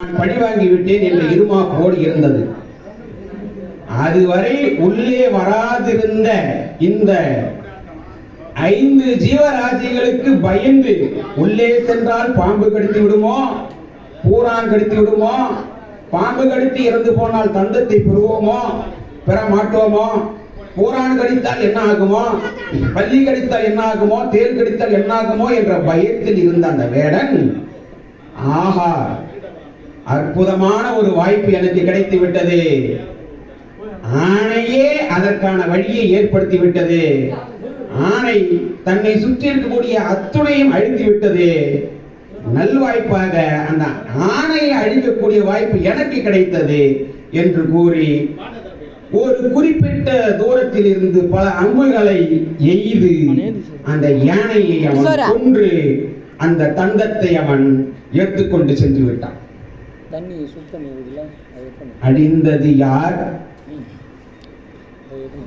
பழிவாங்கிவிட்டேன் என்ற இருமாப்போடு இருந்தது. அதுவரை உள்ளே வராதிருந்த இந்த 5 ஜீவராசிகளுக்கு பயந்து உள்ளே சென்றால் பாம்பு கடித்து விடுமோ, பூரான் கடித்து விடுமோ, பாம்பு கடித்து இறந்து போனால் தந்தத்தை பெறுவோமோ பெற மாட்டோமோ, பூரான் கடித்தால் என்ன ஆகுமோ, பல்லி கடித்தால் என்ன ஆகுமோ, தேல் கடித்தால் என்ன ஆகுமோ என்ற பயத்தில் இருந்த அந்த வேடன், ஆஹா அற்புதமான ஒரு வாய்ப்பு எனக்கு கிடைத்து விட்டது, ஆணையே அதற்கான வழியை ஏற்படுத்தி விட்டது, ஆணை தன்னை சுற்றி இருக்கக்கூடிய அத்துணையும் அழித்து விட்டது, நல்வாய்ப்பாக அந்த ஆணையை அழிக்கக்கூடிய வாய்ப்பு எனக்கு கிடைத்தது என்று கூறி ஒரு குறிப்பிட்ட தூரத்தில் இருந்து பல அம்புகளை எய்து அந்த யானையை அவன் கொன்று அந்த தந்தத்தை அவன் எடுத்துக்கொண்டு சென்று விட்டான். அழிந்தது யார்?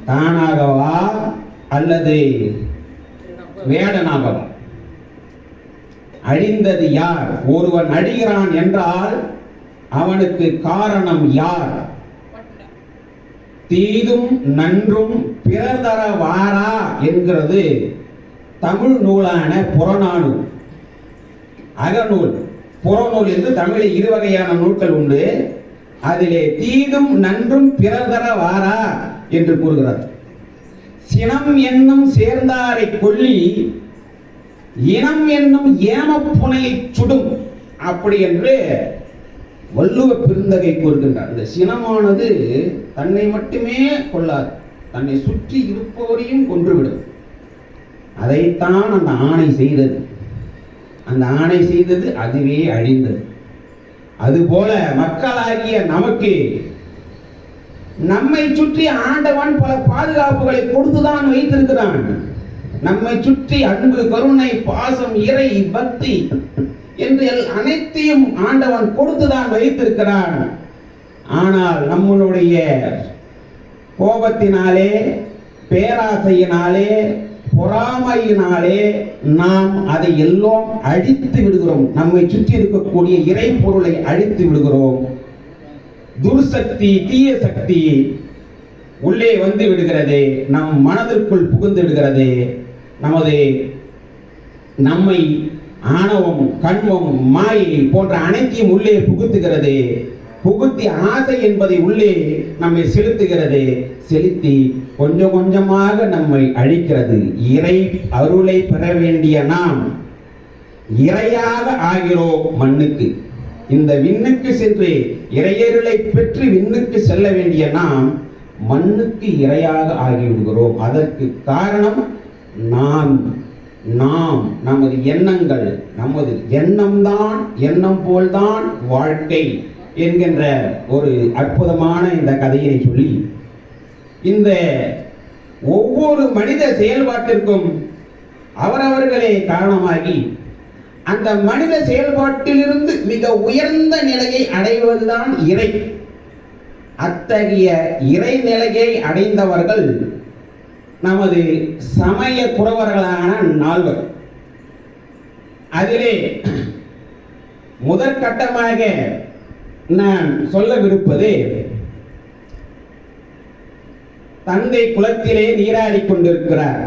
தானாகவா அல்லது வேடனாகவா? அழிந்தது யார்? ஒருவன் அழிகிறான் என்றால் அவனுக்கு காரணம் யார்? தீதும் நன்றும் பிறர் தர வாரா என்கிறது தமிழ் நூலான புறநானூல். அகநூல், புறநூல் என்று தமிழில் 2 வகையான நூல்கள் உண்டு. அதிலே தீதும் நன்றும் பிறர் தர வாரா என்று கூறுகிறார். சினம் என்னும் சேர்ந்தாரை கொல்லி இனம் என்னும் ஏமப்புனையை சுடும் அப்படி என்று வள்ளுவ பெருந்தகை கூறுகின்றார். இந்த சினமானது தன்னை மட்டுமே கொள்ளாது, தன்னை சுற்றி இருப்பவரையும் கொன்றுவிடும். அதைத்தான் அந்த ஆணை செய்தது. அந்த ஆணை செய்தது அதுவே அழிந்தது. அதுபோல மக்களாகிய நமக்கு நம்மை சுற்றி ஆண்டவன் பல பாதுகாப்புகளை கொடுத்துதான் வைத்திருக்கிறான். நம்மை சுற்றி அன்பு, கருணை, பாசம், இறை, பக்தி என்று அனைத்தையும் ஆண்டவன் கொடுத்துதான் வைத்திருக்கிறான். ஆனால் நம்மளுடைய கோபத்தினாலே, பேராசையினாலே, பொறாமையினாலே நாம் அதை எல்லாம் அழித்து விடுகிறோம். நம்மை சுற்றி இருக்கக்கூடிய இறை பொருளை அழித்து விடுகிறோம். துர்சக்தி, தீய சக்தி உள்ளே வந்து விடுகிறது, நம் மனதிற்குள் புகுந்து விடுகிறது. நம்மை ஆணவம், கண்மம், மாயை போன்ற அனைத்தையும் உள்ளே புகுத்துகிறது. புகுத்தி ஆசை என்பதை உள்ளே நம்மை செலுத்துகிறது. செலுத்தி கொஞ்சம் கொஞ்சமாக நம்மை அழிக்கிறது. இறை அருளை பெற வேண்டிய நாம் இறையாக ஆகிறோம் மண்ணுக்கு. இந்த விண்ணுக்கு சென்று இறையருளை பெற்று விண்ணுக்கு செல்ல வேண்டிய நாம் மண்ணுக்கு இரையாக ஆகிவிடுகிறோம். அதற்கு காரணம் நாம் நமது எண்ணங்கள். நமது எண்ணம்தான், எண்ணம் போல்தான் வாழ்க்கை என்கின்ற ஒரு அற்புதமான இந்த கதையை சொல்லி, இந்த ஒவ்வொரு மனித செயல்பாட்டிற்கும் அவரவர்களே காரணமாகி அந்த மனித செயல்பாட்டிலிருந்து மிக உயர்ந்த நிலையை அடைவதுதான் இறை. அத்தகைய இறை நிலையை அடைந்தவர்கள் நமது சமய குறவர்களான 4. அதிலே முதற்கட்டமாக நான் சொல்லவிருப்பது, தந்தை குளத்திலே நீராடிக் கொண்டிருக்கிறார்.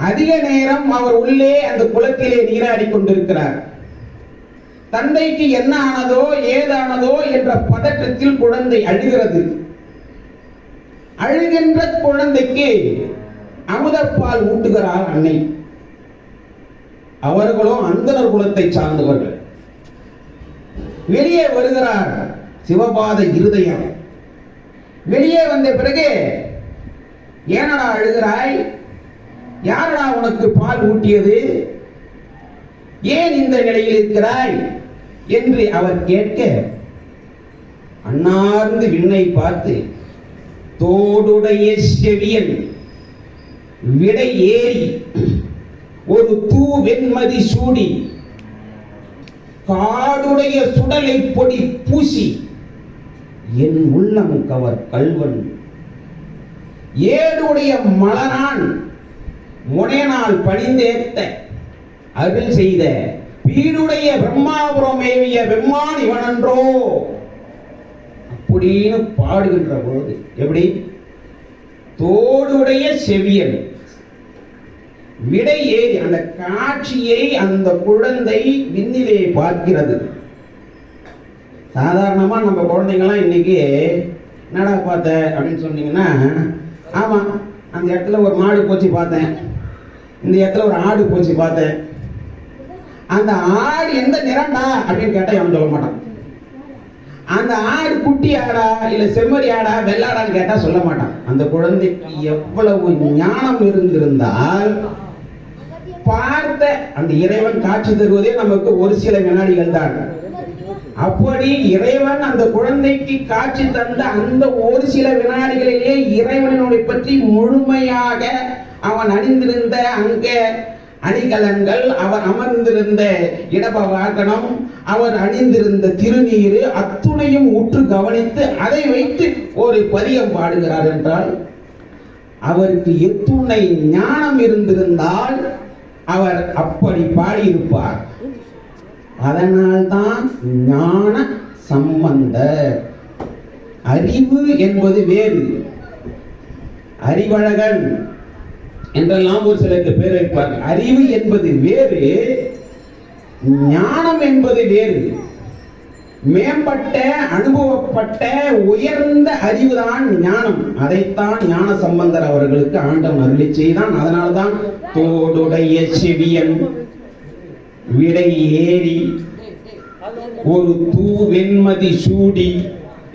அதிக நேரம் அவர் உள்ளே அந்த குளத்திலே நீராடிக் கொண்டிருக்கிறார். தந்தைக்கு என்ன ஆனதோ ஏதானதோ என்ற பதற்றத்தில் குழந்தை அழுகிறது. அழுகின்ற குழந்தைக்கு அமுதப்பால் ஊட்டுகிறார் அன்னை. அவர்களும் அந்தணர் குலத்தை சார்ந்தவர்கள். வெளியே வருகிறார் சிவபாத இருதயம். வெளியே வந்த பிறகு, ஏனடா அழுகிறாய்? யாரடா உனக்கு பால் ஊட்டியது? ஏன் இந்த நிலையில் இருக்கிறாய் என்று அவர் கேட்க, அன்னார்ந்து விண்ணை பார்த்து, தோடுடைய செவியன் விடை ஏறி ஒரு தூ வெண்மதி சூடி காடுடைய சுடலை பொடி பூசி என் உள்ளம் கவர் கல்வன் ஏடுடைய மலரான் முனையனால் பணிந்தேத்த அருள் செய்த வீடுடைய பிரம்மாபுரம் மேவிய வெம்மான் இவனன்றோ அப்படின்னு பாடுகின்ற போது எப்படி தோடுடைய செவியன் விடை ஏறி அந்த காட்சியை அந்த குழந்தை விண்ணிலே பார்க்கிறது. சாதாரணமா நம்ம குழந்தைங்கலாம் இன்னைக்கு என்னடா பார்த்த அப்படின்னு சொன்னீங்கன்னா, ஆமா அந்த இடத்துல ஒரு மாடு போச்சு பார்த்தேன், இந்த இடத்துல ஒரு ஆடு போச்சு பார்த்தேன், அந்த ஆடு எந்த நிறம்டா அப்படின்னு கேட்டா அவன் சொல்ல மாட்டான். அந்த ஆடு குட்டி ஆடா இல்ல செம்மறி ஆடா வெள்ளாடான்னு கேட்டா சொல்ல மாட்டான். அந்த குழந்தைக்கு எவ்வளவு ஞானம் இருந்திருந்தால் பார்த்த அந்த இறைவன் காட்சி தருவதே நமக்கு ஒரு சில வினாடிகள் தான். அப்படி இறைவன் அந்த குழந்தைக்கு காட்சி தந்த அந்த ஒரு சில வினாடிகளிலே இறைவனுடைய பற்றி முழுமையாக அவன் அணிந்திருந்த அங்க அணிகலன்கள், அவர் அமர்ந்திருந்த இடபவாகனம், அவர் அணிந்திருந்த திருநீரு அத்துணையும் உற்று கவனித்து அதை வைத்து ஒரு பதிகம் பாடுகிறார் என்றால் அவருக்கு எத்துணை ஞானம் இருந்திருந்தால் அவர் அப்படி பாடியிருப்பார். அதனால்தான் ஞான சம்பந்தர். அறிவு என்பது வேறு, அறிவழகன் என்றெல்லாம் ஒரு சிலருக்கு பேர் வைப்பார்கள். அறிவு என்பது வேறு, ஞானம் என்பது வேறு. மேம்பட்ட அனுபவப்பட்ட உயர்ந்த அறிவுதான் ஞானம். அதைத்தான் ஞான சம்பந்தர் அவர்களுக்கு ஆண்டவன் அருளி செய்தான். அதனால்தான் தோடுடைய செவியன் விடை ஏறி ஒரு தூ வெண்மதி சூடி.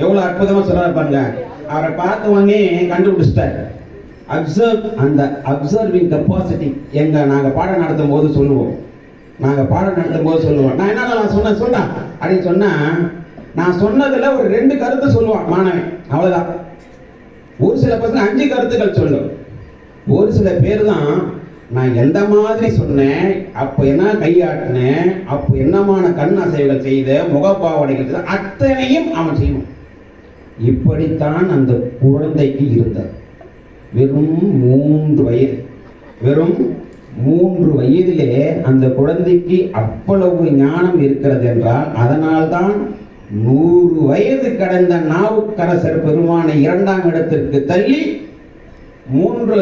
எவ்வளவு அற்புதமா சொல்றாரு பாருங்க. அவரை பார்த்த உடனே கண்டுபிடிச்சிட்டார். அப்சர்வ், அந்த அப்சர்விங் கெப்பாசிட்டி நாங்க பாடம் நடத்தும் போது சொல்லுவோம். நான் என்ன சொல்றேன் அப்படின்னு சொன்னா, நான் சொன்னதுல ஒரு 2 கருத்து சொல்லுவான் மாணவன், அவ்வளவுதான். ஒரு சில பசங்க 5 கருத்துக்கள் சொல்லும். ஒரு சில பேர் தான் நான் எந்த மாதிரி சொன்னேன், அப்ப என்ன கையாட்டினேன், அப்ப என்னமான கண் அசைவுகள் செய்த, முகப்பாவடைகள் அத்தனையும் அவன் செய்வான். இப்படித்தான் அந்த குழந்தைக்கு இருந்தார். வெறும் 3 வயது, வெறும் 3 வயதிலே அந்த குழந்தைக்கு அவ்வளவு ஞானம் இருக்கிறது என்றால், அதனால்தான் 100 வயது கடந்த நாவுக்கரசர் பெருமானை 2ஆம் இடத்திற்கு தள்ளி 16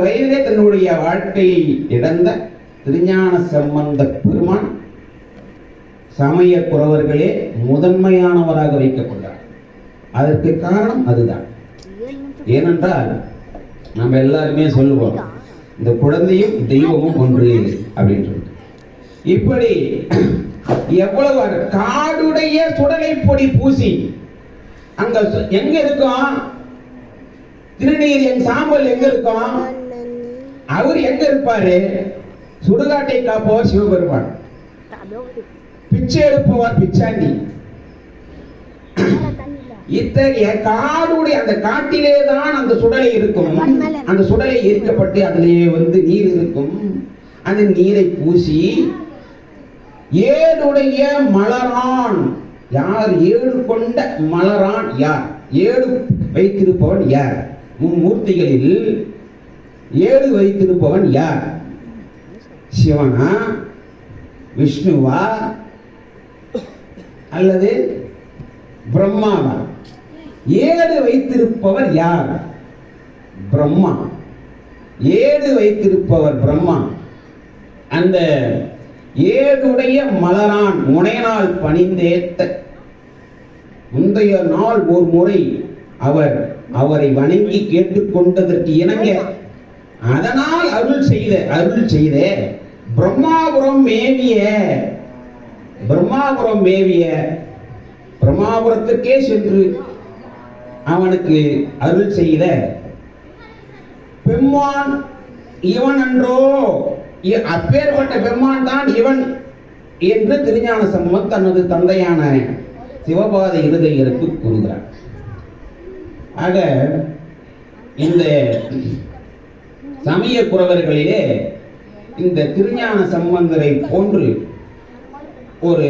வயதிலே தன்னுடைய வாழ்க்கையை இழந்த திருஞான சம்பந்த பெருமான் சமய குறவர்களே முதன்மையானவராக வைக்கப்பட்டார். அதற்கு காரணம் அதுதான். ஏனென்றால் நம்ம எல்லாருமே சொல்லுவோம், இந்த குழந்தையும் தெய்வமும் ஒன்று அப்படின்னு. இப்படி எவ்வளவு காடுடைய சுடலை பொடி பூசி அங்க எங்க இருக்கும் திருநீர், என் சாம்பல் எங்க இருக்கும், அவர் எங்க இருப்பாரு? சுடுகாட்டை காப்பவர் சிவபெருமான், பிச்சை எடுப்பவர் பிச்சாண்டி. இத்தகைய காடுடைய அந்த காட்டிலே தான் அந்த சுடலை இருக்கும். அந்த சுடலை எரிக்கப்பட்டு அதிலே நீர் இருக்கும். அந்த நீரை பூசி ஏடுடைய மலரான் யார்? ஏடு கொண்ட மலரான் யார்? ஏடு வைத்திருப்பவன் யார்? மும்மூர்த்திகளில் ஏடு வைத்திருப்பவன் யார்? சிவனா, விஷ்ணுவா அல்லது பிரம்மாவா? ஏடு வைத்திருப்பவர் யார்? பிரம்மா. ஏடு வைத்திருப்பவர் பிரம்மா. அந்த ஏடுடைய மலரான் முனைநாள் பணிந்தேத்த முந்தைய நாள் ஒரு முறை அவரை வணங்கி கேட்டுக்கொண்டதற்கு இணங்க அதனால் அருள் செய்த பிரம்மாபுரம் மேவிய பிரம்மாபுரத்திற்கே சென்று அவனுக்கு அருள் செய்த பெம்மான் இவன் அன்றோ, அப்பேற்பட்ட பெம்மான் தான் இவன் என்று திருஞான சம்பந்தர் தனது தந்தையான சிவபாத இருதயருக்கு கூறுகிறார். ஆக இந்த சமய குறவர்களிலே இந்த திருஞான சம்பந்தரை போன்று ஒரு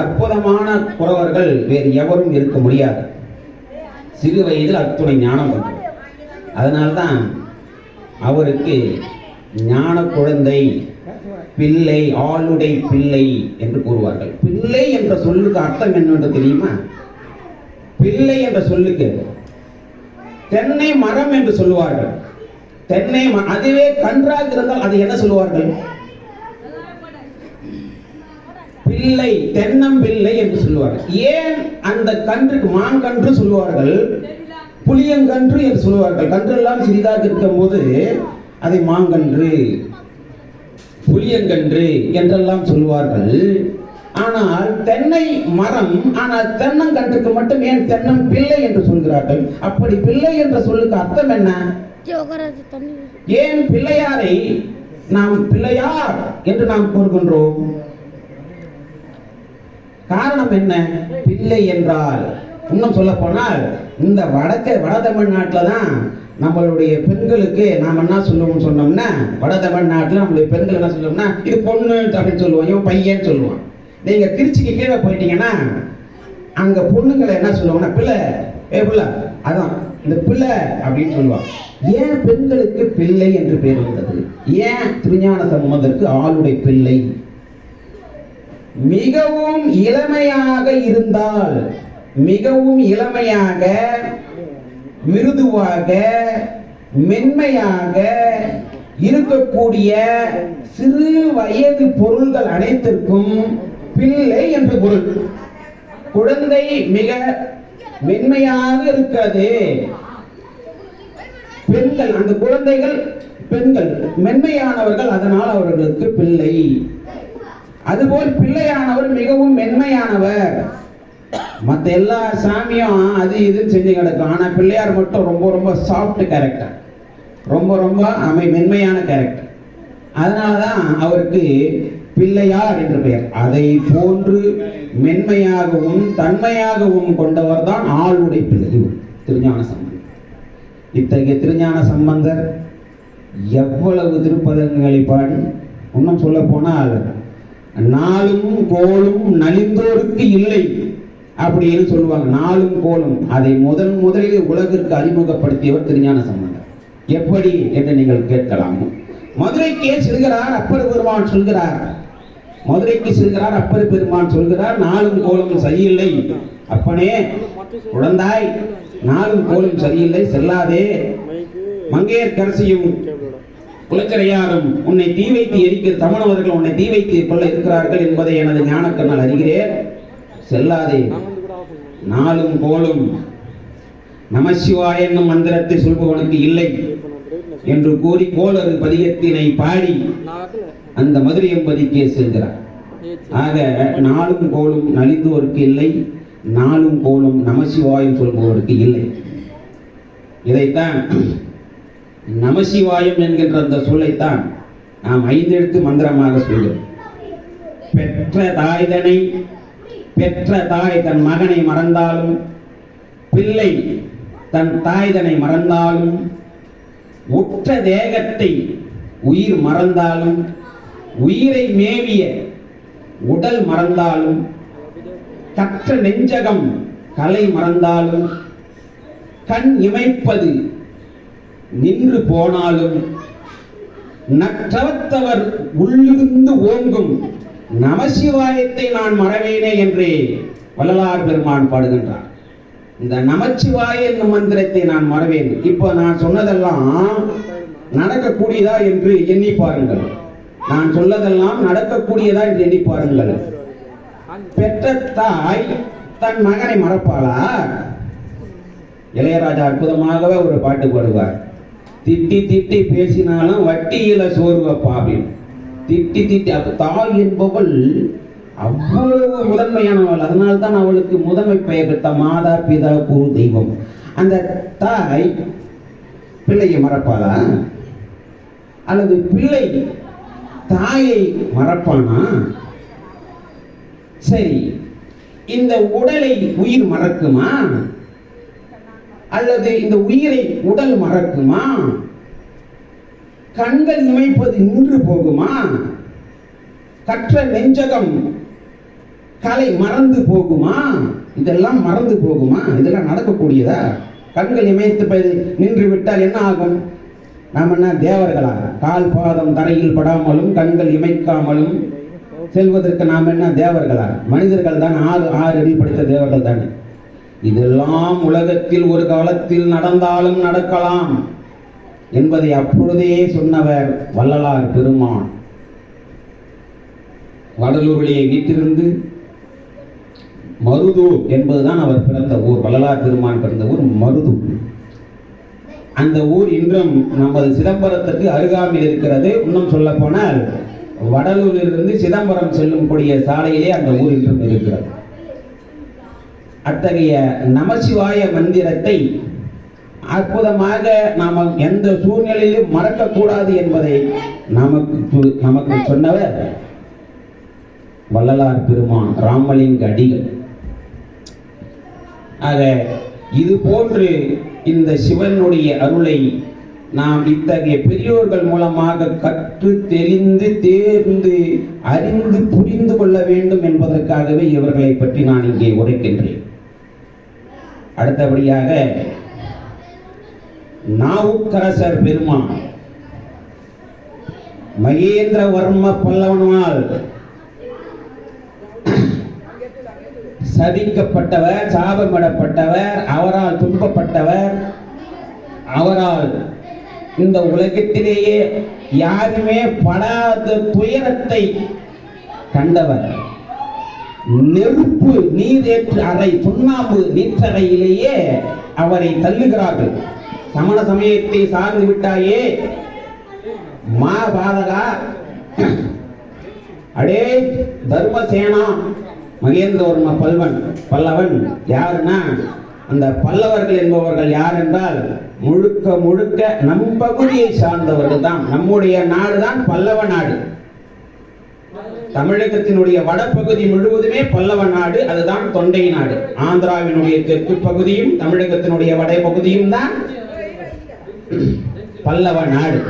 அற்புதமான குறவர்கள் வேறு எவரும் இருக்க முடியாது. சிறு வயதில் அத்துணை ஞானம் கொண்டவர். அதனால்தான் அவருக்கு ஞான குழந்தை, பிள்ளை, ஆளுடை பிள்ளை என்று கூறுவார்கள். பிள்ளை என்ற சொல்லுக்கு அர்த்தம் என்னவென்று தெரியுமா? பிள்ளை என்ற சொல்லுக்கு தென்னை மரம் என்று சொல்லுவார்கள். தென்னை அதுவே கன்றாக இருந்தால் அது என்ன சொல்லுவார்கள்? பிள்ளை, தென்னம்பிள்ளை என்று சொல்லுவார்கள். ஏன் அந்த கன்றுக்கு மாங்கன்று சொல்லுவார்கள், புளியங்கன்று என்று சொல்லுவார்கள்? கன்றெல்லாம் சிறிதாக இருக்கும் போது அதை மாங்கன்று, புளியங்கன்று என்றெல்லாம் சொல்லுவார்கள். ஆனால் தென்னை மரம், ஆனால் தென்னங்கன்றுக்கு மட்டும் ஏன் தென்னம் பிள்ளை என்று சொல்கிறார்கள்? அப்படி பிள்ளை என்ற சொல்லுக்கு அர்த்தம் என்ன? ஏன் பிள்ளையாரை நாம் பிள்ளையார் என்று நாம் கூறுகின்றோம்? காரணம் என்ன? பிள்ளை என்றால், இன்னும் சொல்ல போனால் இந்த வட தமிழ்நாட்டில் தான் நம்மளுடைய பெண்களுக்கு நாம் என்ன சொல்லுவோம் சொன்னோம்னா, வட தமிழ்நாட்டில் நம்மளுடைய பெண்கள் என்ன சொல்லுவோம்னா, இது பொண்ணு அப்படின்னு சொல்லுவோம், இவன் பையன் சொல்லுவான். நீங்க திருச்சிக்கு கீழே போயிட்டீங்கன்னா அங்க பொண்ணுங்களை என்ன சொல்லுவாங்கன்னா, பிள்ளை, பிள்ளை, அதான் இந்த பிள்ளை அப்படின்னு சொல்லுவாங்க. ஏன் பெண்களுக்கு பிள்ளை என்று பெயர் வந்தது? ஏன் திருஞான சம்பந்தருக்கு ஆளுடை பிள்ளை? மிகவும் இளமையாக இருந்தால், மிகவும் இளமையாக, மிருதுவாக, மென்மையாக இருக்கக்கூடிய சிறு வயது பொருள்கள் அனைத்திற்கும் பிள்ளை என்று பொருள். குழந்தை மிக மென்மையாக இருக்கிறது. பெண்கள், அந்த குழந்தைகள் பெண்கள் மென்மையானவர்கள், அதனால் அவர்களுக்கு பிள்ளை. அதுபோல் பிள்ளையானவர் மிகவும் மென்மையானவர். மற்ற எல்லா சாமியும் அது இதுன்னு செஞ்சு கிடக்கும். ஆனா பிள்ளையார் மட்டும் ரொம்ப ரொம்ப சாஃப்ட் கேரக்டர், ரொம்ப ரொம்ப மென்மையான கேரக்டர். அதனாலதான் அவருக்கு பிள்ளையார் என்று பெயர். அதை போன்று மென்மையாகவும் தன்மையாகவும் கொண்டவர் தான் ஆளுடை பிள்ளை திருஞான சம்பந்தர். இத்தகைய திருஞான சம்பந்தர் எவ்வளவு திருப்பதங்களை பாடி, இன்னும் சொல்ல போனால் நாளும் கோலும் நலிந்தோருக்கு இல்லை அப்படின்னு சொல்லுவாங்க. நாளும் கோலும் அதை முதலில் உலகிற்கு அறிமுகப்படுத்தியவர் திருஞான சம்பந்தர். எப்படி என்று நீங்கள் கேட்கலாம். மதுரைக்கே செல்கிறார் அப்பர் பெருமான் சொல்கிறார், மதுரைக்கு செல்கிறார் அப்பர் பெருமான் சொல்கிறார், நாளும் கோலும் சரியில்லை அப்பனே, குழந்தாய், நாளும் கோலும் சரியில்லை, செல்லாதே. மங்கையர்க்கரசியும் குலச்சிறையாரும் உன்னை தீ வைத்து எரிக்கிற தமிழவர்கள் உன்னை தீ வைத்து கொள்ள இருக்கிறார்கள் என்பதை எனது ஞானக்கண்ணால் அறிகிறேன், செல்லாதே. நாளும் கோலும் நமசிவாய என்னும் மந்திரத்தை சொல்பவனுக்கு இல்லை என்று கூறி கோளறு பதிகத்தினை பாடி அந்த மதுரை எம்பதிக்கே செல்கிறார். ஆக நாளும் கோலும் நலிந்தோருக்கு இல்லை, நாளும் கோலும் நமசிவாயம் சொல்பவருக்கு இல்லை. இதைத்தான் நமசிவாயம் என்கின்ற அந்த சொல்லைத்தான் நாம் 5 எழுத்து மந்திரமாக சொல்கிறோம். பெற்ற தாய் தன் மகனை மறந்தாலும், பிள்ளை தன் தாய்தனை மறந்தாலும், உற்ற தேகத்தை உயிர் மறந்தாலும், உயிரை மேவிய உடல் மறந்தாலும், கற்ற நெஞ்சகம் கலை மறந்தாலும், கண் இமைப்பது நின்று போனாலும், நற்றவத்தவர் உள்ளிருந்து ஓங்கும் நமசிவாயத்தை நான் மறவேனே என்றே வள்ளலார் பெருமான் பாடுகின்றார். இந்த நமச்சிவாய என்னும் மந்திரத்தை நான் மறவேன். இப்போ நான் சொன்னதெல்லாம் நடக்கக்கூடியதா என்று எண்ணி பாருங்கள். நான் சொல்லதெல்லாம் நடக்கக்கூடியதா என்று எண்ணி பாருங்கள். பெற்ற தாய் தன் மகனை மறப்பாளா? இளையராஜா அற்புதமாகவே ஒரு பாட்டு பாடுவார். திட்டி திட்டி பேசினாலும் வட்டியில சோறு வைப்பா அப்படின்னு. திட்டி திட்டி, அது தாய் என்பவள் அவ்வளவு முதன்மையானவள். அதனால்தான் அவளுக்கு முதன்மை பெயர் பெற்ற மாதா பிதா குரு தெய்வம். அந்த தாய் பிள்ளையை மறப்பாளா? அல்லது பிள்ளை தாயை மறப்பானா? சரி, இந்த உடலை உயிர் மறக்குமா? அல்லது இந்த உயிரை உடல் மறக்குமா? கண்கள் இமைப்பது நின்று போகுமா? கற்ற நெஞ்சகம் கலை மறந்து போகுமா? இதெல்லாம் மறந்து போகுமா? இதெல்லாம் நடக்கக்கூடியதா? கண்கள் இமைத்து நின்று விட்டால் என்ன ஆகும்? நாம் என்ன தேவர்களா? கால் பாதம் தரையில் படாமலும் கண்கள் இமைக்காமலும் செல்வதற்கு நாம் என்ன தேவர்களா? மனிதர்கள் தான். ஆறு அடி படித்த தேவர்கள் தானே. இதெல்லாம் உலகத்தில் ஒரு காலத்தில் நடந்தாலும் நடக்கலாம் என்பதை அப்பொழுதே சொன்னவர் வள்ளலார் பெருமான். வடலூரிலே வீட்டிலிருந்து மருதூர் என்பதுதான் அவர் பிறந்த ஊர். வள்ளலார் பெருமான் பிறந்த ஊர் மருதூர். அந்த ஊர் இன்றும் நமது சிதம்பரத்துக்கு அருகாமையில் இருக்கிறது. இன்னும் சொல்ல போனால் வடலூரிலிருந்து சிதம்பரம் செல்லும் கூடிய சாலையிலே அந்த ஊர் இன்றும் இருக்கிறது. அத்தகைய நமசிவாய மந்திரத்தை அற்புதமாக நாம் எந்த சூழ்நிலையிலும் மறக்கக்கூடாது என்பதை நமக்கு சொன்னவர் வள்ளலார் பெருமான் ராமலிங்க அடிகள். ஆக இது போன்று இந்த சிவனுடைய அருளை நாம் இத்தகைய பெரியோர்கள் மூலமாக கற்று தெளிந்து தேர்ந்து அறிந்து புரிந்து கொள்ள வேண்டும் என்பதற்காகவே இவர்களை பற்றி நான் இங்கே உரைக்கின்றேன். அடுத்தபடியாக நாவுக்கரசர் பெருமான் மகேந்திரவர்ம பல்லவனால் சபிக்கப்பட்டவர், சாபமிடப்பட்டவர், அவரால் துன்பப்பட்டவர், அவரால் இந்த உலகத்திலேயே யாருமே படாத துயரத்தை கண்டவர். நெருப்பு நீரேற்று அறை, சுண்ணாம்பு நீற்றறையிலேயே அவரை தள்ளுகிறார்கள். சமண சமயத்தை சார்ந்து விட்டாயே மாபாதகா, அடே தர்மசேனா. மகேந்திரவர்ம பல்லவன் யாருன்னா, அந்த பல்லவர்கள் என்பவர்கள் யார் என்றால் முழுக்க முழுக்க நம் பகுதியை சார்ந்தவர்கள் தான். நம்முடைய நாடு தான் பல்லவ நாடு. தமிழகத்தினுடைய வடபகுதி முழுவதுமே பல்லவ நாடு. அதுதான் தொண்டை நாடு. ஆந்திராவினுடைய தெற்கு பகுதியும் தமிழகத்தினுடைய வடபகுதியும் தான் பல்லவ நாடு.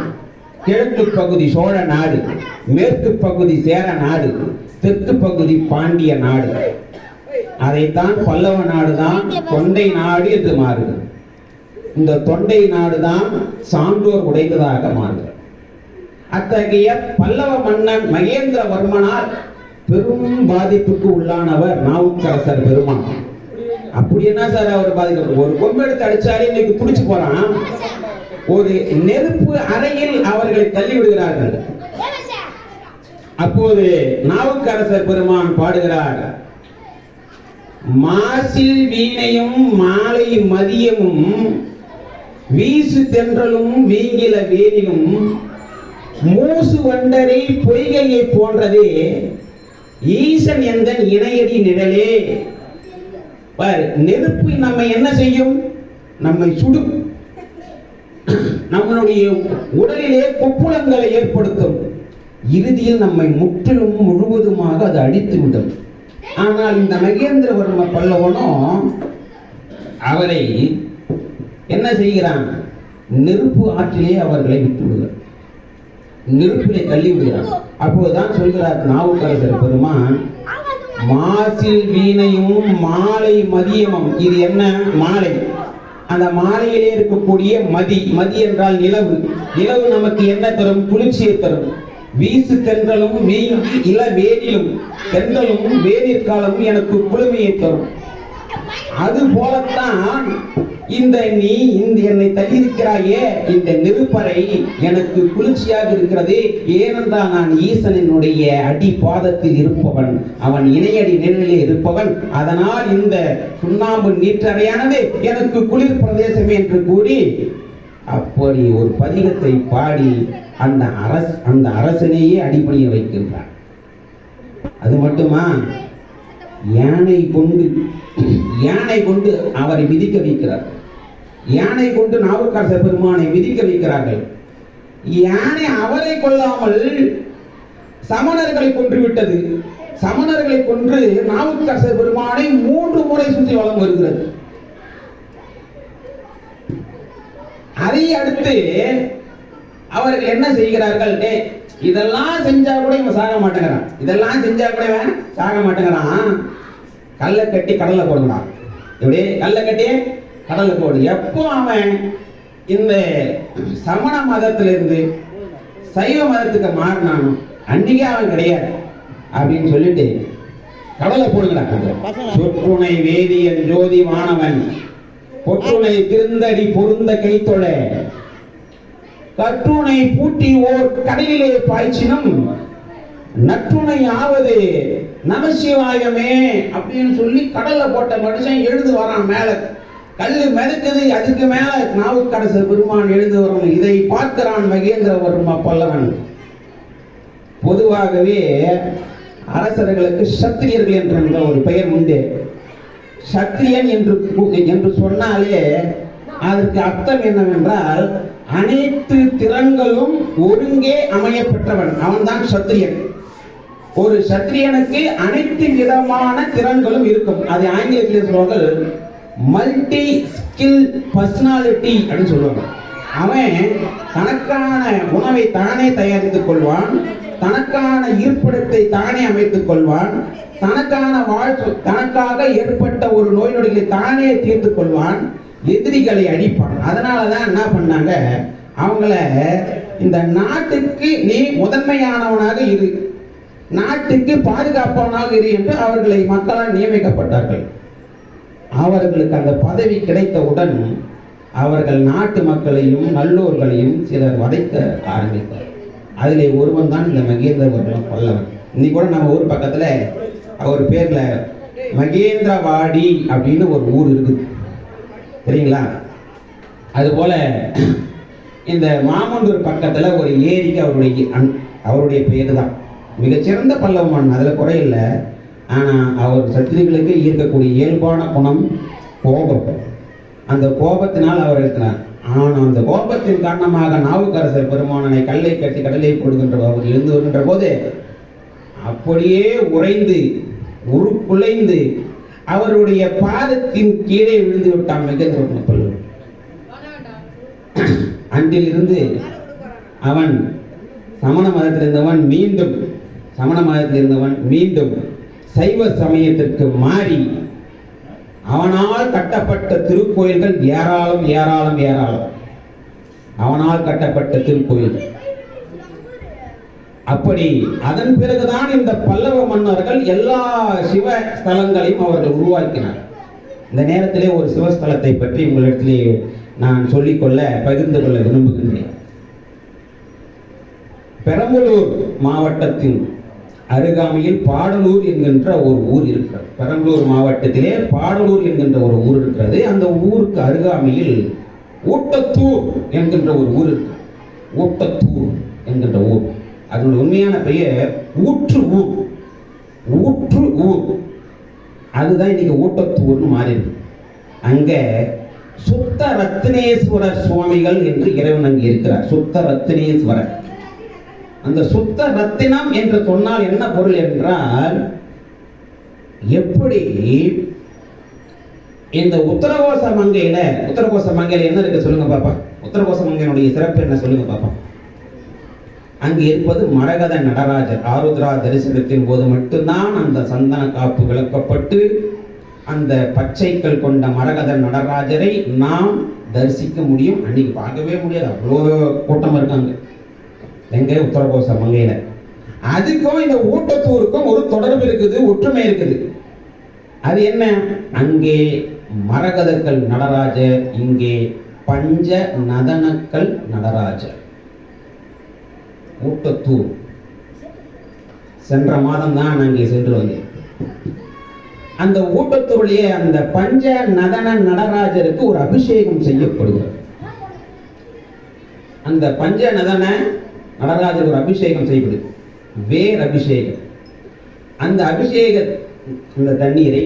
கிழக்கு பகுதி சோழ நாடு, மேற்கு பகுதி சேர நாடு, தெற்கு பகுதி பாண்டிய நாடு. அதைத்தான் பல்லவ நாடு தான் தொண்டை நாடு என்று மாறுகிறது. இந்த தொண்டை நாடு தான் சான்றோர் உடைந்ததாக மாறுகிறது. அத்தகைய பல்லவ மன்னன் மகேந்திரவர்மனால் பெரும் பாதிப்புக்கு உள்ளானவர் நாவுக்கரசர் பெருமான். அப்படி என்ன சார் அவர் பாதிக்கப்பட்ட? ஒரு கொம்பு எடுத்து அடிச்சாலே இன்னைக்கு துடிச்சு போறான். ஒரு நெருப்பு அறையில் அவர்களை தள்ளி விடுகிறார்கள். அப்போது நாவுக்கரசர் பெருமான் பாடுகிறார்: மாசில் வீணையும் மாலை மதியமும் வீசு தென்றலும் வீங்கில வேனிலும் மூசு வண்டரை பொய்கையை போன்றதே ஈசன் எந்த இணையடி நிழலே. நெருப்பு நம்மை என்ன செய்யும்? நம்மை சுடும். நம்மளுடைய உடலிலே கொப்புளங்களை ஏற்படுத்தும். இறுதியில் நம்மை முற்றிலும் முழுவதுமாக அது அழித்துவிடும். ஆனால் இந்த மகேந்திரவர்ம பல்லவனும் அவரை என்ன செய்கிறான்? நெருப்பு ஆற்றிலே அவர்களை விட்டு விடுகிறார், நெருப்பிலே தள்ளி விடுகிறார். அப்போதுதான் சொல்கிறார் நாவுக்கரசர் பெருமான்: மாசில் வீணையும் மாலை மதியமும். இது என்ன? மாலை. அந்த மாலையிலே இருக்கக்கூடிய மதி என்றால் நிலவு. நிலவு நமக்கு என்ன தரும்? குளிர்ச்சியை தரும். வீசு தென்றலும் வீங்கி இள வேனிலும், தென்றலும் வேநீர் காலமும் எனக்கு குளுமையை தரும். அது போலத்தான் நீ என்னை தள்ளியிருக்கிறாயே, இந்த நெருப்பறை எனக்கு குளிர்ச்சியாக இருக்கிறது. ஏனென்றால் நான் ஈசனினுடைய அடி பாதத்தில் இருப்பவன், அவன் இணையடி நிழலிலே இருப்பவன். அதனால் இந்த சுண்ணாம்பு நீற்றறையானது எனக்கு குளிர் பிரதேசம் என்று கூறி அப்படி ஒரு பதிகத்தை பாடி அந்த அரசனையே அடிபணிய வைக்கின்றார். அது மட்டுமா, யானை கொண்டு அவரை மிதிக்க வைக்கிறார். யானை கொண்டு நாவுக்கரசர் பெருமானை மிதிக்க வைக்கிறார்கள். யானை அவரை கொல்லாமல் சமணர்களை கொன்று விட்டது. சமணர்களை கொன்று நாவுக்கரசர் பெருமானை 3 முறை சுற்றி வலம் வருகிறது. அதை அடுத்து அவர்கள் என்ன செய்கிறார்கள்? இதெல்லாம் செஞ்சா கூட இவன் சாக மாட்டேங்கிறான், இதெல்லாம் செஞ்சா கூட இவன் சாக மாட்டேங்கிறான், கல்லை கட்டி கடல்ல போடுகிறான். எப்படி? கல்லை கட்டி கடல்ல போடு. எப்போ அவன் இந்த சமண மதத்திலிருந்து சைவ மதத்துக்கு மாறினானோ அன்னைக்கே அவன் கிடையாது அப்படின்னு சொல்லிட்டு கடலை போடுங்கடா. சொற்றுணை வேதியன் ஜோதி மாணவன் பொற்றுணை திருந்தடி பொருந்த கைத்தொழ கற்றுணை பூட்டி ஓர் கடலிலே பாய்ச்சினும் நற்றுணை ஆவது நமசிவாயமே அப்படின்னு சொல்லி கடல்ல போட்ட மனுஷன் எழுந்து வரான். மேல கல்லு மிதக்குது, அதுக்கு மேல நாவுக்கரசர் பெருமான் எழுந்து வரணும். இதை பார்க்கிறான் மகேந்திரவர்மா பல்லவன். பொதுவாகவே அரசர்களுக்கு சத்திரியர்கள் என்ற ஒரு பெயர் உண்டு. சத்திரியன் என்று சொன்னாலே அதற்கு அர்த்தம் என்னவென்றால் அனைத்து திறன்களும் ஒருங்கே அமைய பெற்றவன், அவன்தான் சத்திரியன். ஒரு சத்திரியனுக்கு அனைத்து விதமான திறன்களும் இருக்கும். அது ஆங்கிலத்தில் சொல்வார்கள் மல்டி ஸ்கில் பர்சனாலிட்டி அப்படின்னு சொல்லுவாங்க. அவன் தனக்கான உணவை தானே தயாரித்துக் கொள்வான், தனக்கான இருப்பிடத்தை தானே அமைத்துக் கொள்வான், தனக்காக ஏற்பட்ட ஒரு நோய் நொடிகளை தானே தீர்த்து கொள்வான், எதிரிகளை அழிப்பான். அதனாலதான் என்ன பண்ணாங்க, அவங்கள இந்த நாட்டுக்கு நீ முதன்மையானவனாக இரு, நாட்டுக்கு பாதுகாப்பவனாக இரு என்று அவர்களை மக்களால் நியமிக்கப்பட்டார்கள். அவர்களுக்கு அந்த பதவி கிடைத்தவுடன் அவர்கள் நாட்டு மக்களையும் நல்லோர்களையும் சிலர் வதைக்க ஆரம்பித்தார். அதிலே ஒருவன் தான் இந்த மகேந்திரவர்ம பல்லவன். இன்னைக்கு கூட நம்ம ஊர் பக்கத்துல அவர் பேர்ல மகேந்திரவாடி அப்படின்னு ஒரு ஊர் இருக்குது, சரிங்களா? அதுபோல இந்த மாமண்டூர் பக்கத்துல ஒரு ஏரிக்கு அவருடைய பெயர் தான். மிகச்சிறந்த பல்லவன், அதுல குறையில்லை. ஆனா அவர் சத்திரிகளுக்கு ஈர்க்கக்கூடிய இயல்பான குணம் கோபம். அந்த கோபத்தினால் அவர் இருக்கிறார். ஆனால் அந்த கோபத்தின் காரணமாக நாவுக்கரசர் பெருமானனை கல்லை கட்டி கடலை போடுகின்ற அவர் எழுந்து வருகின்ற போது அப்படியே உறைந்து உருக்குலைந்து அவருடைய பாதத்தின் கீழே விழுந்து விட்டான் மகேந்திரவர்ம பல்லவன். அன்றிலிருந்து அவன் சமண மதத்தில் இருந்தவன் மீண்டும் சைவ சமயத்திற்கு மாறி அவனால் கட்டப்பட்ட திருக்கோயில்கள் ஏராளம் ஏராளம் ஏராளம். அவனால் கட்டப்பட்ட திருக்கோயில்கள். அப்படி அதன் பிறகுதான் இந்த பல்லவ மன்னர்கள் எல்லா சிவ ஸ்தலங்களையும் அவர்கள் உருவாக்கினார். இந்த நேரத்திலே ஒரு சிவஸ்தலத்தை பற்றி உங்களிடத்திலே நான் சொல்லிக்கொள்ள பகிர்ந்து கொள்ள விரும்புகின்றேன். பெரம்பலூர் மாவட்டத்தின் அருகாமையில் பாடலூர் என்கின்ற ஒரு ஊர் இருக்கிறது. பெரம்பலூர் மாவட்டத்திலே பாடலூர் என்கின்ற ஒரு ஊர் இருக்கிறது. அந்த ஊருக்கு அருகாமையில் ஊட்டத்தூர் என்கின்ற ஒரு ஊர் இருக்கு. ஊட்டத்தூர் என்கின்ற ஊர், அதனுடைய உண்மையான பெயர் ஊற்று ஊர். ஊற்று ஊர் அதுதான் இன்னைக்கு ஊட்டத்தூர்னு மாறி இருக்கு. அங்க சுத்த ரத்னேஸ்வரர் சுவாமிகள் என்று இறைவன் அங்கே இருக்கிறார். சுத்த ரத்னேஸ்வரர். அந்த சுத்த ரத்தினம் என்று சொன்னால் என்ன பொருள் என்றால், எப்படி இந்த உத்தரகோச மங்கையில என்ன இருக்கு சொல்லுங்க பாப்பா. உத்தரகோச மங்கையினுடைய சிறப்பு என்ன சொல்லுங்க பாப்பா. அங்கு இருப்பது மரகத நடராஜர். ஆருத்ரா தரிசனத்தின் போது மட்டும்தான் அந்த சந்தன காப்பு விளக்கப்பட்டு அந்த பச்சைகள் கொண்ட மரகத நடராஜரை நாம் தரிசிக்க முடியும். அன்னைக்கு பார்க்கவே முடியாது, அவ்வளோ கூட்டம் இருக்காங்க எங்க உத்தரகோச மங்கையில. அதுக்கும் இந்த ஊட்டத்தூருக்கும் ஒரு தொடர்பு இருக்குது, ஒற்றுமை இருக்குது. அது என்ன? அங்கே மரகதக்கல் நடராஜர், இங்கே பஞ்ச நதனக்கல் நடராஜர். ஊட்டத்தூர் சென்ற மாதம் தான் அங்கே சென்று வந்தேன். அந்த ஊட்டத்தூரிலேயே அந்த பஞ்ச நதன நடராஜருக்கு ஒரு அபிஷேகம் செய்யப்படுகிறது. அந்த பஞ்ச நதன நடராஜர் ஒரு அபிஷேகம் செய்யப்படுது, வேர் அபிஷேகம். அந்த அந்த தண்ணீரை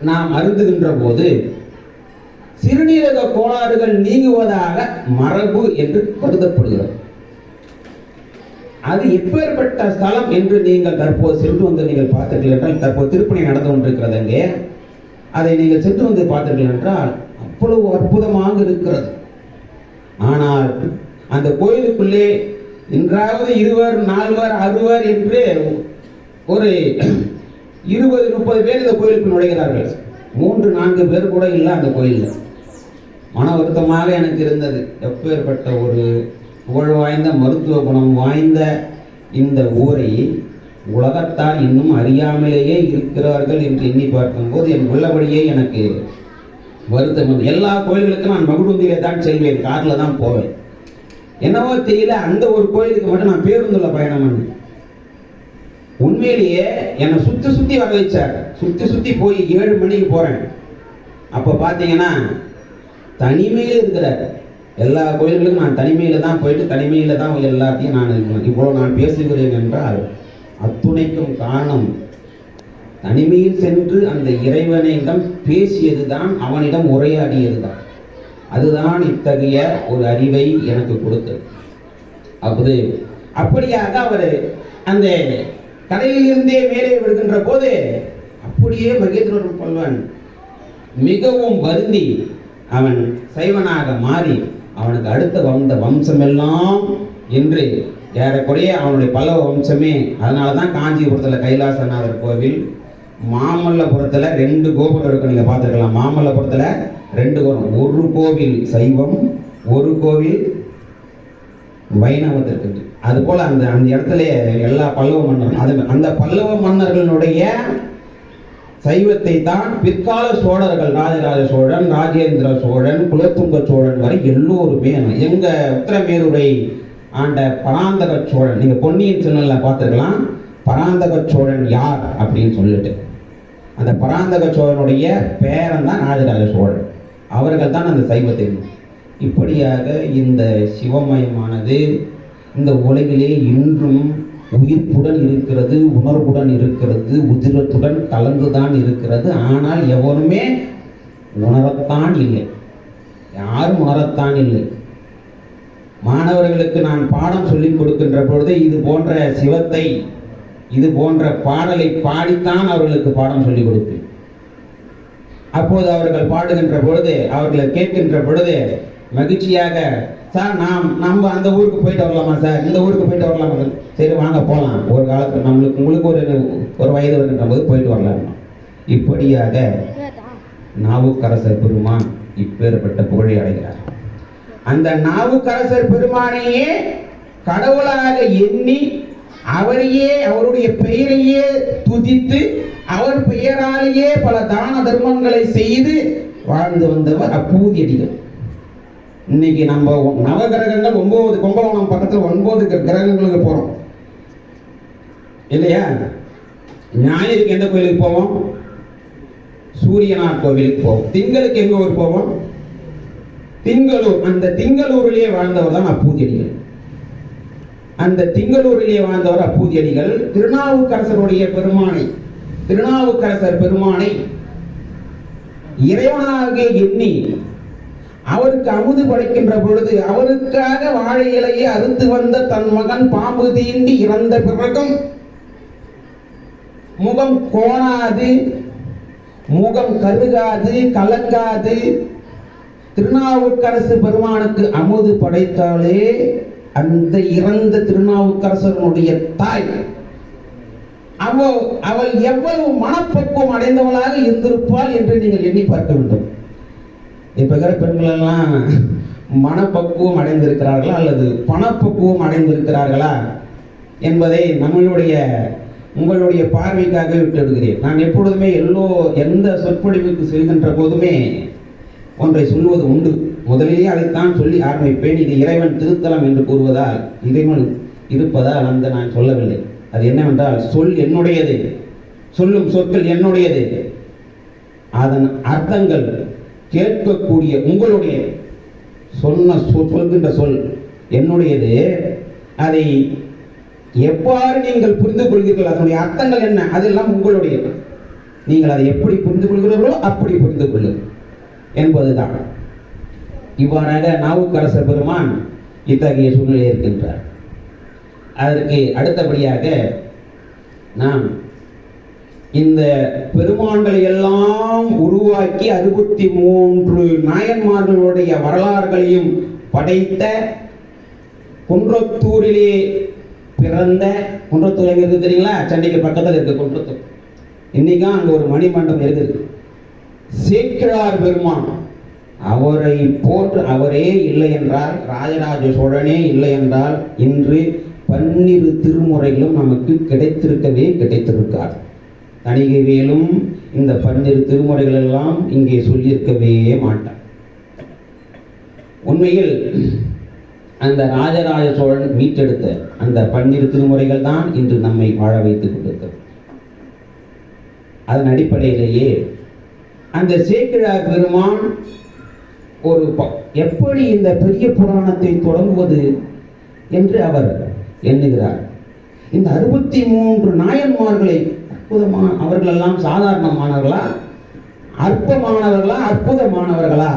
நாம் அருந்துகின்ற போது சிறுநீரக கோளாறுகள் நீங்குவதாக மரபு என்று கருதப்படுகிறது. அது எப்பேற்பட்ட ஸ்தலம் என்று நீங்கள் தற்போது சென்று வந்து நீங்கள் பார்த்தீர்கள் என்றால், தற்போது திருப்பணி நடந்து கொண்டிருக்கிறது அங்கே, அதை நீங்கள் சென்று வந்து பார்த்தீர்கள் என்றால் அவ்வளவு அற்புதமாக இருக்கிறது. ஆனால் அந்த கோயிலுக்குள்ளே இன்றாவது 20, 40, 60 என்று ஒரு 20, 30 பேர் இந்த கோயிலுக்கு நுழைகிறார்கள். 3, 4 பேர் கூட இல்லை அந்த கோயிலில். மன வருத்தமாக எனக்கு இருந்தது. எப்பேற்பட்ட ஒரு புகழ் வாய்ந்த மருத்துவ குணம் வாய்ந்த இந்த ஊரை உலகத்தார் இன்னும் அறியாமலேயே இருக்கிறார்கள் என்று எண்ணி பார்க்கும்போது என் உள்ளபடியே எனக்கு வருத்தம் வந்து. எல்லா கோயில்களுக்கும் நான் மகுடுந்தியிலே தான் செல்வேன், காரில் தான் போவேன். என்னவோ தெரியல, அந்த ஒரு கோயிலுக்கு மட்டும் நான் பேருந்துல பயணம் பண்ணேன். உண்மையிலேயே என்னை சுத்தி வர வச்சார். சுத்தி போய் 7 மணிக்கு போறேன். அப்போ பார்த்தீங்கன்னா தனிமையில் இருக்கிறார். எல்லா கோயில்களுக்கும் நான் தனிமையில் தான் போயிட்டு தனிமையில் தான் எல்லாத்தையும் நான் இவ்வளோ நான் பேசுகிறேன் என்றால் அத்துணைக்கும் காரணம் தனிமையில் சென்று அந்த இறைவனிடம் பேசியது தான், அவனிடம் உரையாடியது தான். அதுதான் இத்தகைய ஒரு அறிவை எனக்கு கொடுத்தது. அப்படியாக அவர் அந்த கடையிலிருந்தே மேலே விடுகின்ற போது அப்படியே மகேந்திரன் பல்வன் மிகவும் வருந்தி அவன் சைவனாக மாறி அவனுக்கு அடுத்த வந்த வம்சமெல்லாம் என்று ஏறக்குறைய அவனுடைய பல்லவ வம்சமே. அதனால தான் காஞ்சிபுரத்தில் கைலாசநாதர் கோவில், மாமல்லபுரத்தில் 2 கோபுரம் இருக்கு, நீங்கள் பார்த்துருக்கலாம். மாமல்லபுரத்தில் 2 கோபுரம், ஒரு கோவில் சைவம், ஒரு கோவில் வைணவத்திற்கு. அது போல அந்த இடத்துல எல்லா பல்லவ மன்னர்கள், அந்த பல்லவ மன்னர்களுடைய சைவத்தை தான் பிற்கால சோழர்கள், ராஜராஜ சோழன், ராஜேந்திர சோழன், குலோத்துங்க சோழன் வரை எல்லோருமே. எங்க உத்திரமேரூரை ஆண்ட பராந்தக சோழன், நீங்க பொன்னியின் செல்வன்ல பார்த்துருக்கலாம். பராந்தக சோழன் யார் அப்படின்னு சொல்லிட்டு, அந்த பராந்தக சோழனுடைய பேரன் தான் ராஜராஜ சோழன். அவர்கள் தான் அந்த சைவத்தை. இப்படியாக இந்த சிவமயமானது இந்த உலகிலே இன்றும் உயிர்ப்புடன் இருக்கிறது, உணர்வுடன் இருக்கிறது, உதிரத்துடன் கலந்துதான் இருக்கிறது. ஆனால் எவருமே உணரத்தான் இல்லை, யாரும் உணரத்தான் இல்லை. மாணவர்களுக்கு நான் பாடம் சொல்லிக் கொடுக்கின்ற பொழுது இது போன்ற சிவத்தை, இது போன்ற பாடலை பாடித்தான் அவர்களுக்கு பாடம் சொல்லிக் கொடுப்பேன். அப்போது அவர்கள் பாடுகின்ற பொழுது, அவர்களை கேட்கின்ற பொழுது மகிழ்ச்சியாக, சார் நம்ம அந்த ஊருக்கு போயிட்டு வரலாமா சார், இந்த ஊருக்கு போயிட்டு வரலாமா, சரி வாங்க போகலாம், ஒரு காலத்தில் உங்களுக்கு ஒரு வயது வருகின்ற போது போயிட்டு வரலாம். இப்படியாக நாவுக்கரசர் பெருமான் இப்பேற்பட்ட புகழை அடைகிறார். அந்த நாவுக்கரசர் பெருமானையே கடவுளாக எண்ணி அவரையே, அவருடைய பெயரையே துதித்து அவர் பெயராலேயே பல தான தர்மங்களை செய்து வாழ்ந்து வந்தவர் அப்பூதியடிகள். இன்னைக்கு நம்ம நவகிரகங்கள் 9 கும்பகோணம் பக்கத்தில் 9 கிரகங்களுக்கு போறோம் இல்லையா? ஞாயிறுக்கு எந்த கோயிலுக்கு போவோம்? சூரியனார் கோவிலுக்கு போவோம். திங்களுக்கு எங்க ஊர் போவோம்? திங்களூர். அந்த திங்களூரிலேயே வாழ்ந்தவர் தான் அப்பூதியடிகள். அந்த திங்களூரிலேயே வாழ்ந்தவர் அப்பூதியடிகள். திருநாவுக்கரசருடைய பெருமானை, திருநாவுக்கரசர் பெருமானை இறைவனாக எண்ணி அவருக்கு அமுது படைக்கின்ற பொழுது, அவருக்காக வாழை இலையை அறுத்து வந்த தன் மகன் பாம்பு தீண்டி இறந்த பிறகும் முகம் கோணாது, முகம் கருகாது, கலங்காது திருநாவுக்கரசு பெருமானுக்கு அமுது படைத்தாலே அந்த இறந்த திருநாவுக்கரசனுடைய தாய் அவள் எவ்வளவு மனப்பக்குவம் அடைந்தவளாக இருந்திருப்பாள் என்று நீங்கள் எண்ணி பார்க்க வேண்டும். இப்ப இருக்கிற பெண்கள் எல்லாம் மனப்பக்குவம் அடைந்திருக்கிறார்களா அல்லது பணப்பக்குவம் அடைந்திருக்கிறார்களா என்பதை உங்களுடைய பார்வைக்காக விட்டு விடுகிறேன். நான் எப்பொழுதுமே எந்த சொற்பொழிவுக்கு செல்கின்ற போதுமே ஒன்றை சொல்வது உண்டு. முதலிலேயே அதைத்தான் சொல்லி ஆரம்பிப்பேன். இது இறைவன் திருத்தலம் என்று கூறுவதால், இறைவன் இருப்பதால் அந்த நான் சொல்லவில்லை. அது என்னவென்றால், சொல் என்னுடையது, சொல்லும் சொற்கள் என்னுடையது, அதன் அர்த்தங்கள் கேட்கக்கூடிய உங்களுடைய சொல்கின்ற சொல் என்னுடையது. அதை எவ்வாறு நீங்கள் புரிந்து கொள்கிறீர்கள், அதனுடைய அர்த்தங்கள் என்ன, அதெல்லாம் உங்களுடையது. நீங்கள் அதை எப்படி புரிந்து கொள்கிறீர்களோ அப்படி புரிந்து கொள்ளுங்கள் என்பதுதான். இவ்வாறாக நாவுக்கரசர் பெருமான் இத்தகைய சூழ்நிலை இருக்கின்றார். அதற்கு அடுத்தபடியாக நாம் இந்த பெருமான்களை எல்லாம் உருவாக்கி 63 நாயன்மார்களுடைய வரலாறுகளையும் படைத்த குன்றத்தூரிலே பிறந்த, குன்றத்தூர் எங்க இருக்கு தெரியுங்களா? சென்னைக்கு பக்கத்தில் இருக்கு குன்றத்தூர். இன்னைக்கும் அங்க ஒரு மணிமண்டபம் இருக்குது. சேக்கிழார் பெருமான் அவரை போன்று அவரே இல்லை என்றால், ராஜராஜ சோழனே இல்லை என்றால், இன்று 12 திருமுறைகளும் நமக்கு கிடைத்திருக்காது. தணிகைவேலும் இந்த 12 திருமுறைகள் எல்லாம் இங்கே சொல்லியிருக்கவே மாட்டார். உண்மையில் அந்த ராஜராஜ சோழன் மீட்டெடுத்த அந்த 12 திருமுறைகள் தான் இன்று நம்மை வாழ வைத்துக் கொண்டிருக்கிறது. அதன் அடிப்படையிலேயே அந்த சேக்கிழார் பெருமான் எப்படி இந்த பெரிய புராணத்தை தொடங்குவது என்று அவர் எண்ணுகிறார். இந்த 63 நாயன்மார்களை அவர்களெல்லாம் சாதாரணமானவர்களா, அற்பமானவர்களா, அற்புதமானவர்களா?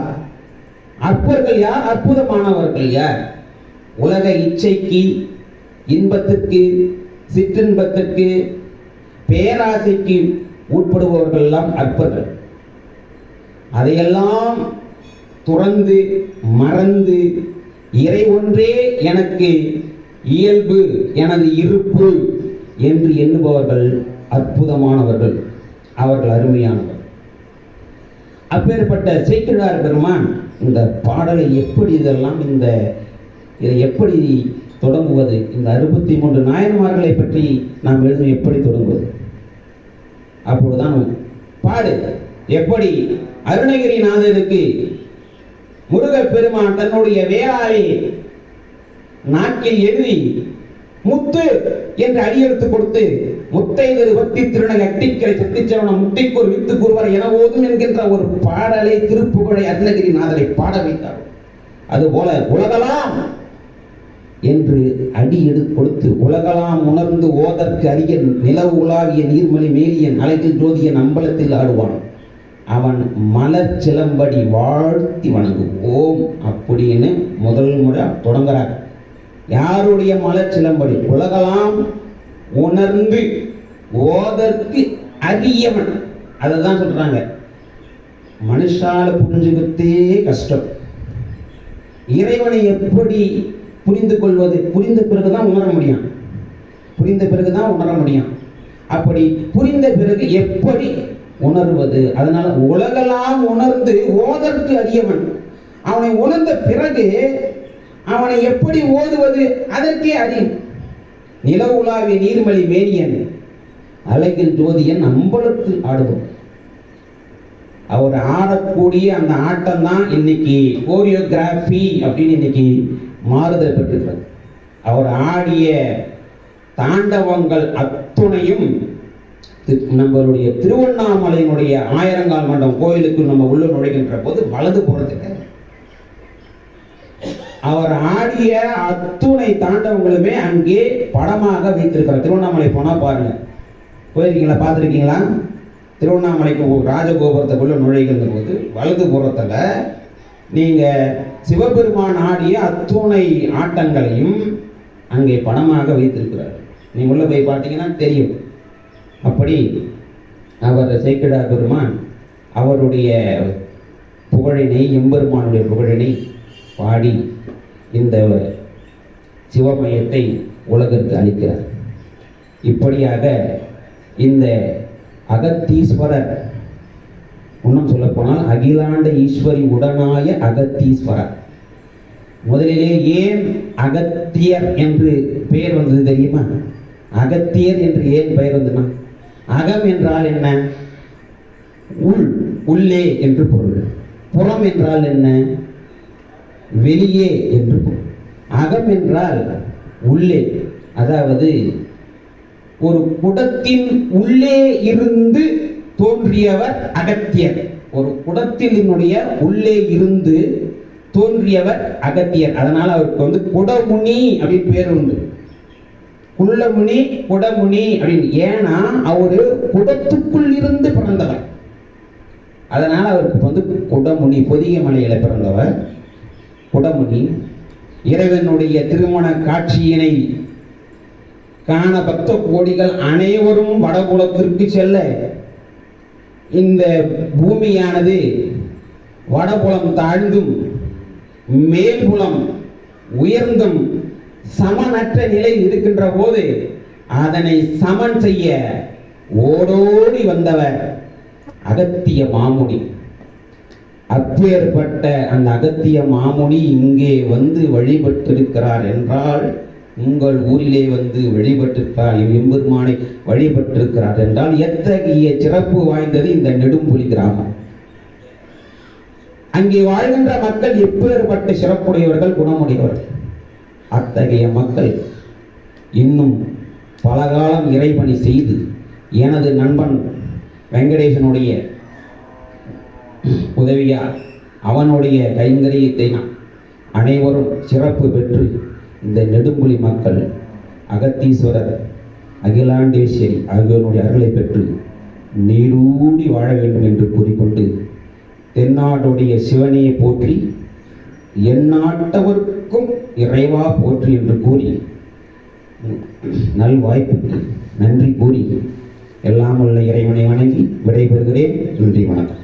அற்பர்கள் யார், அற்புதமானவர்கள் யார்? உலக இச்சைக்கு, இன்பத்திற்கு, சிற்றின்பத்திற்கு, பேராசைக்கு உட்படுபவர்கள் எல்லாம் அற்பர்கள். அதையெல்லாம் துறந்து மறந்து இறை ஒன்றே எனக்கு இயல்பு, எனது இருப்பு என்று எண்ணுபவர்கள் அற்புதமானவர்கள், அவர்கள் அருமையானவர்கள். அப்பேற்பட்ட சேக்கிழார் பெருமான் இந்த பாடலை எப்படி இதை எப்படி தொடங்குவது? இந்த 63 நாயன்மார்களை பற்றி நாம் எழுதும் எப்படி தொடங்குவது? அப்பொழுதுதான் பாடு எப்படி அருணகிரிநாதருக்கு முருகப்பெருமான் தன்னுடைய வேளாளை நாக்கில் எழுதி முத்து என்று அடியெடுத்து கொடுத்து, முத்தைதரு வத்தி திருநகை அட்டிக்கரை சத்திச்சவனம் முட்டைக்கு ஒரு வித்து கூறுவர் என ஓதும் என்கின்ற ஒரு பாடலை, திருப்புகழை அருணகிரிநாதரை பாட வைத்தார். அதுபோல உலகலாம் என்று அடி எடுத்து கொடுத்து, உலகலாம் உணர்ந்து ஓதற்கு அரியன் நிலவு உலாவிய நீர்மலி மேலியன் அலைகள் ஜோதியன் அம்பலத்தில் ஆடுவான், அவன் மலர் சிலம்படி வாழ்த்தி வணங்குவோம் அப்படின்னு முதல் முறை தொடங்குறார். யாருடைய மலர் சிலம்படி? உலகலாம் உணர்ந்து ஓதற்கு அரியவன். அதைதான் சொல்றாங்க. மனுஷால புரிஞ்சுக்கிட்டே கஷ்டம். இறைவனை எப்படி புரிந்து கொள்வது? புரிந்த பிறகுதான் உணர முடியும். அப்படி புரிந்த பிறகு எப்படி உணர்வது? அதனால உலகெல்லாம் உணர்ந்து ஓதற்கு அறியவன். அவனை உணர்ந்த பிறகு அவனை எப்படி ஓதுவது? அதற்கே அறியும். நில உலாவிய நீர்மலி மேனியன் அழகில் ஜோதியன் அம்பலத்தில் ஆடுவோம். அவர் ஆடக்கூடிய அந்த ஆட்டம் தான் இன்னைக்கு கோரியோகிராஃபி அப்படின்னு இன்னைக்கு மாறுதல் பெற்றிருக்கிறது. அவர் ஆடிய தாண்டவங்கள் அத்துணையும் நம்மளுடைய திருவண்ணாமலையினுடைய ஆயிரங்கால் மண்டபம் கோயிலுக்கு நம்ம உள்ள நுழைகின்ற போது வலது புறத்தில் அவர் ஆடிய அத்துணை தாண்டவங்களுமே அங்கே படமாக வைத்திருக்கிறார். திருவண்ணாமலை போனா பாருங்க, போயிருக்கீங்களா, பார்த்துருக்கீங்களா? திருவண்ணாமலைக்கு ராஜகோபுரத்துக்குள்ள நுழைகின்ற போது வலது புறத்துல நீங்க சிவபெருமான் ஆடிய அத்துணை ஆட்டங்களையும் அங்கே படமாக வைத்திருக்கிறார். நீங்க உள்ள போய் பார்த்தீங்கன்னா தெரியும். அப்படி அவர் சேக்கிழார் பெருமான் அவருடைய புகழினை, எம்பெருமானுடைய புகழினை பாடி இந்த சிவமயத்தை உலகிற்கு அளிக்கிறார். இப்படியாக இந்த அகத்தீஸ்வரர், இன்னும் சொல்ல போனால் அகிலாண்ட ஈஸ்வரி உடனாய அகத்தீஸ்வரர். முதலிலே ஏன் அகத்தியர் என்று பெயர் வந்தது தெரியுமா? அகத்தியர் என்று ஏன் பெயர் வந்ததுன்னா, அகம் என்றால் என்ன? உள்ளே என்று பொருள். புறம் என்றால் என்ன? வெளியே என்று பொருள். அகம் என்றால் உள்ளே. அதாவது ஒரு குடத்தின் உள்ளே இருந்து தோன்றியவர் அகத்தியர். ஒரு குடத்தினுடைய உள்ளே இருந்து தோன்றியவர் அகத்தியர். அதனால அவருக்கு குடமுனி அப்படின்னு பேர் உண்டு. குள்ளமுனி, குடமுனி அப்படின்னு. ஏன்னா அவரு குடத்துக்குள் இருந்து பிறந்தவர். அதனால அவருக்கு குடமுனி. பொதிகை மலையில பிறந்தவர் குடமுனி. இறைவனுடைய திருமண காட்சியினை காண பக்த கோடிகள் அனைவரும் வடபுலத்திற்கு செல்ல இந்த பூமியானது வடபுலம் தாழ்ந்தும் மேல்புலம் உயர்ந்தும் சமனற்ற நிலையில் இருக்கின்ற போது அதனை சமன் செய்ய ஓடோடி வந்தவர் அகத்திய மாமுனி. அப்பேற்பட்ட அந்த அகத்திய மாமுனி இங்கே வந்து வழிபட்டிருக்கிறார் என்றால், உங்கள் ஊரிலே வந்து வழிபட்டிருக்கிறார், எம்பெருமானை வழிபட்டிருக்கிறார் என்றால் எத்தகைய சிறப்பு வாய்ந்தது இந்த நெடும்புலி கிராமம். அங்கே வாழ்கின்ற மக்கள் எப்பேற்பட்ட சிறப்புடையவர்கள், குணமுடையவர்கள். அத்தகைய மக்கள் இன்னும் பல காலம் இறைபணி செய்து எனது நண்பன் வெங்கடேசனுடைய உதவியார், அவனுடைய கைங்கரியத்தை அனைவரும் சிறப்பு பெற்று இந்த நெடும்புலி மக்கள் அகத்தீஸ்வரர், அகிலாண்டேஸ்வரி ஆகியோருடைய அருளை பெற்று நீடூடி வாழ வேண்டும் என்று கூறிக்கொண்டு, தென்னாட்டுடைய சிவனையை போற்றி எந்நாட்டவர்க்கும் இறைவா போற்றி என்று கூறி நல் வாய்ப்புக்கு நன்றி கூறி எல்லாம் உள்ள இறைவனை வணங்கி விடைபெறுகிறேன். நன்றி, வணக்கம்.